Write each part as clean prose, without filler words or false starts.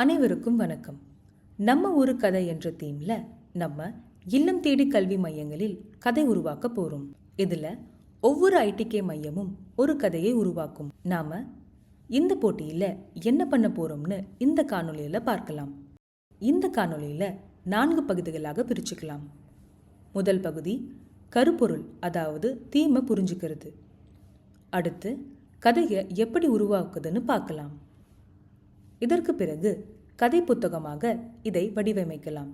அனைவருக்கும் வணக்கம். நம்ம ஊரு கதை என்ற தீம்ல நம்ம இல்லம் தேடி கல்வி மையங்களில் கதை உருவாக்க போறோம். இதுல ஒவ்வொரு ஐடிகே மையமும் ஒரு கதையை உருவாக்கும். நாம இந்த போட்டியில என்ன பண்ண போறோம்னு இந்த காணொளியில பார்க்கலாம். இந்த காணொளியில 4 பகுதிகளாக பிரிச்சுக்கலாம். முதல் பகுதி கருப்பொருள், அதாவது தீமை புரிஞ்சுக்கிறது. அடுத்து கதையை எப்படி உருவாக்குதுன்னு பார்க்கலாம். இதற்கு பிறகு கதை புத்தகமாக இதை வடிவமைக்கலாம்.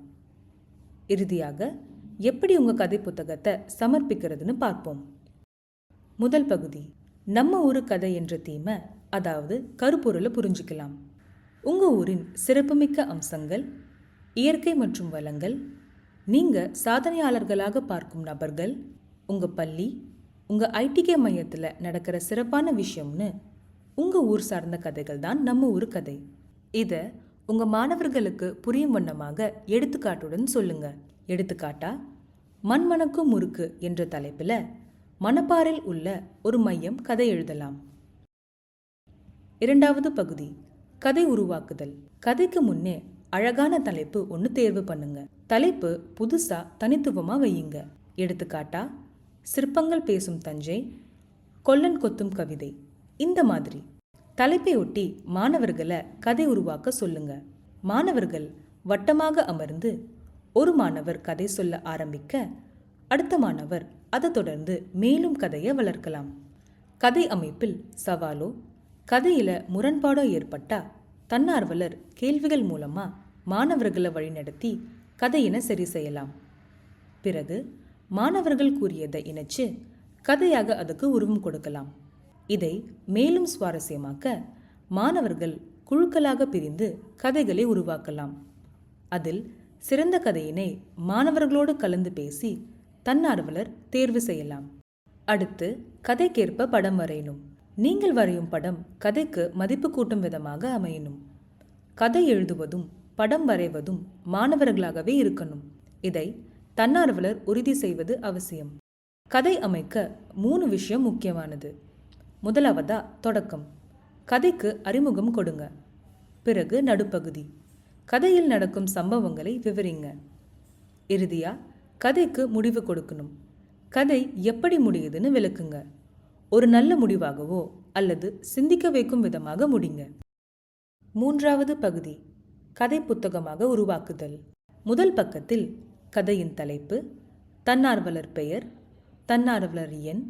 இறுதியாக எப்படி உங்க கதை புத்தகத்தை சமர்ப்பிக்கிறதுன்னு பார்ப்போம். முதல் பகுதி நம்ம ஊரு கதை என்ற தீமை, அதாவது கருப்பொருளை புரிஞ்சுக்கலாம். உங்க ஊரின் சிறப்புமிக்க அம்சங்கள், இயற்கை மற்றும் வளங்கள், நீங்க சாதனையாளர்களாக பார்க்கும் நபர்கள், உங்க பள்ளி, உங்க ஐடிகே மையத்தில் நடக்கிற சிறப்பான விஷயம்னு உங்க ஊர் சார்ந்த கதைகள் தான் நம்ம ஊர் கதை. இதை உங்க மாணவர்களுக்கு புரியும் வண்ணமாக எடுத்துக்காட்டுடன் சொல்லுங்க. எடுத்துக்காட்டா, மண்மணக்கும் முறுக்கு என்ற தலைப்பில் மணப்பாறையில் உள்ள ஒரு மையம் கதை எழுதலாம். இரண்டாவது பகுதி கதை உருவாக்குதல். கதைக்கு முன்னே அழகான தலைப்பு ஒன்று தேர்வு பண்ணுங்க. தலைப்பு புதுசா தனித்துவமா வையுங்க. எடுத்துக்காட்டா, சிற்பங்கள் பேசும் தஞ்சை, கொல்லன் கொத்தும் கவிதை. இந்த மாதிரி தலைப்பை ஒட்டி மாணவர்களை கதை உருவாக்க சொல்லுங்க. மாணவர்கள் வட்டமாக அமர்ந்து ஒரு மாணவர் கதை சொல்ல ஆரம்பிக்க அடுத்த மாணவர் அதை தொடர்ந்து மேலும் கதையை வளர்க்கலாம். கதை அமைப்பில் சவாலோ கதையில முரண்பாடோ ஏற்பட்டா தன்னார்வலர் கேள்விகள் மூலமா மாணவர்களை வழிநடத்தி கதையினை சரி செய்யலாம். பிறகு மாணவர்கள் கூறியதை இணைச்சு கதையாக அதுக்கு உருவம் கொடுக்கலாம். இதை மேலும் சுவாரஸ்யமாக்க மாணவர்கள் குழுக்களாக பிரிந்து கதைகளை உருவாக்கலாம். அதில் சிறந்த கதையினை மாணவர்களோடு கலந்து பேசி தன்னார்வலர் தேர்வு செய்யலாம். அடுத்து கதைக்கேற்ப படம் வரையணும். நீங்கள் வரையும் படம் கதைக்கு மதிப்பு கூட்டும் விதமாக அமையணும். கதை எழுதுவதும் படம் வரைவதும் மாணவர்களாகவே இருக்கணும். இதை தன்னார்வலர் உறுதி செய்வது அவசியம். கதை அமைக்க 3 விஷயம் முக்கியமானது. முதலாவதா தொடக்கம். கதைக்கு அறிமுகம் கொடுங்க. பிறகு நடுப்பகுதி, கதையில் நடக்கும் சம்பவங்களை விவரிங்க. இறுதியா கதைக்கு முடிவு கொடுக்கணும். கதை எப்படி முடியுதுன்னு விளக்குங்க. ஒரு நல்ல முடிவாகவோ அல்லது சிந்திக்க வைக்கும் விதமாக முடிங்க. மூன்றாவது பகுதி கதை புத்தகமாக உருவாக்குதல். முதல் பக்கத்தில் கதையின் தலைப்பு, தன்னார்வலர் பெயர், தன்னார்வலர் எண்,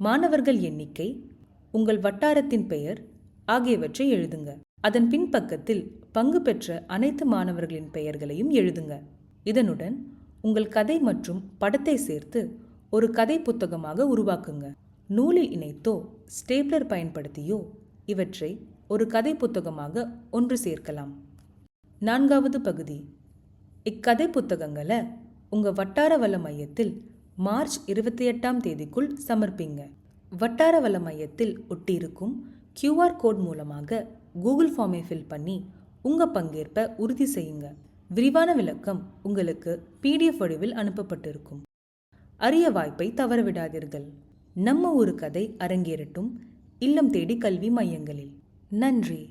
மாணவர்கள் எண்ணிக்கை, உங்கள் வட்டாரத்தின் பெயர் ஆகியவற்றை எழுதுங்க. அதன் பின்பக்கத்தில் பங்கு பெற்ற அனைத்து மாணவர்களின் பெயர்களையும் எழுதுங்க. இதனுடன் உங்கள் கதை மற்றும் படத்தை சேர்த்து ஒரு கதை புத்தகமாக உருவாக்குங்க. நூலில் இணைத்தோ ஸ்டேப்லர் பயன்படுத்தியோ இவற்றை ஒரு கதை புத்தகமாக ஒன்று சேர்க்கலாம். 4வது பகுதி இக்கதை புத்தகங்களை உங்க வட்டார வள மையத்தில் மார்ச் 28ஆம் தேதிக்குள் சமர்ப்பிங்க. வட்டார வள மையத்தில் ஒட்டியிருக்கும் QR கோட் மூலமாக கூகுள் ஃபார்மை ஃபில் பண்ணி உங்க பங்கேற்பை உறுதி செய்யுங்க. விரிவான விளக்கம் உங்களுக்கு PDF வடிவில் அனுப்பப்பட்டிருக்கும். அரிய வாய்ப்பை தவறவிடாதீர்கள். நம்ம ஊரு கதை அரங்கேறட்டும் இல்லம் தேடி கல்வி மையங்களில். நன்றி.